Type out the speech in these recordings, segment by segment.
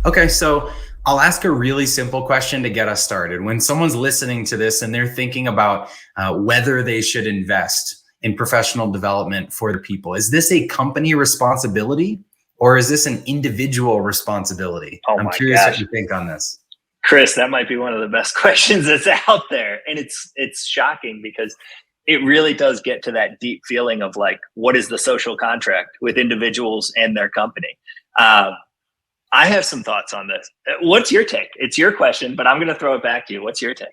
Okay, so I'll ask a really simple question to get us started. When someone's listening to this and they're thinking about whether they should invest in professional development for the people, is this a company responsibility or is this an individual responsibility? Oh I'm my curious what gosh. you think on this. Chris, that might be one of the best questions that's out there. And it's shocking because it really does get to that deep feeling of like, what is the social contract with individuals and their company? Um, I have some thoughts on this. What's your take? It's your question, but I'm going to throw it back to you. What's your take?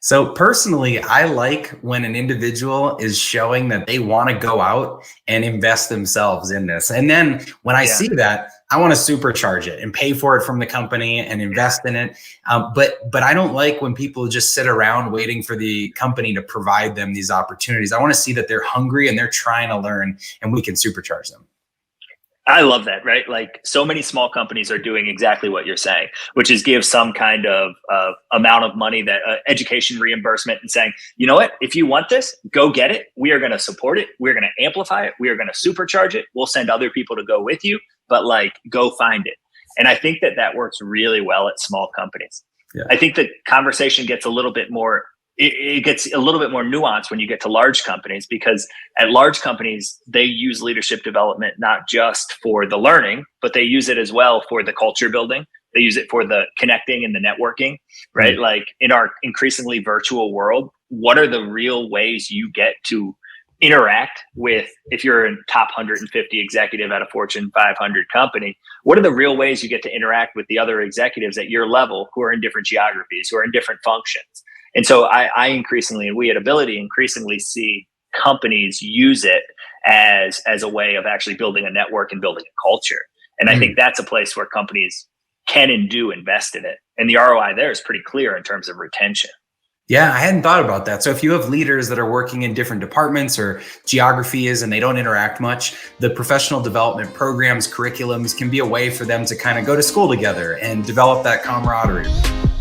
So personally, I like when an individual is showing that they want to go out and invest themselves in this. And then when I Yeah. see that, I want to supercharge it and pay for it from the company and invest in it. But I don't like when people just sit around waiting for the company to provide them these opportunities. I want to see that they're hungry and they're trying to learn, and we can supercharge them. I love that, right? Like so many small companies are doing exactly what you're saying, which is give some kind of amount of money that education reimbursement and saying, you know what, if you want this, go get it. We are going to support it. We're going to amplify it. We are going to supercharge it. We'll send other people to go with you, but like go find it. And I think that that works really well at small companies. Yeah. I think the conversation gets a little bit more it gets a little bit more nuanced when you get to large companies, because at large companies, they use leadership development not just for the learning, but they use it as well for the culture building. They use it for the connecting and the networking, right? Like in our increasingly virtual world, what are the real ways you get to interact with, if you're a top 150 executive at a Fortune 500 company, what are the real ways you get to interact with the other executives at your level who are in different geographies, who are in different functions? And so I increasingly, and we at Ability increasingly see companies use it as a way of actually building a network and building a culture. And I think that's a place where companies can and do invest in it. And the ROI there is pretty clear in terms of retention. Yeah, I hadn't thought about that. So if you have leaders that are working in different departments or geographies and they don't interact much, the professional development programs, curriculums can be a way for them to kind of go to school together and develop that camaraderie.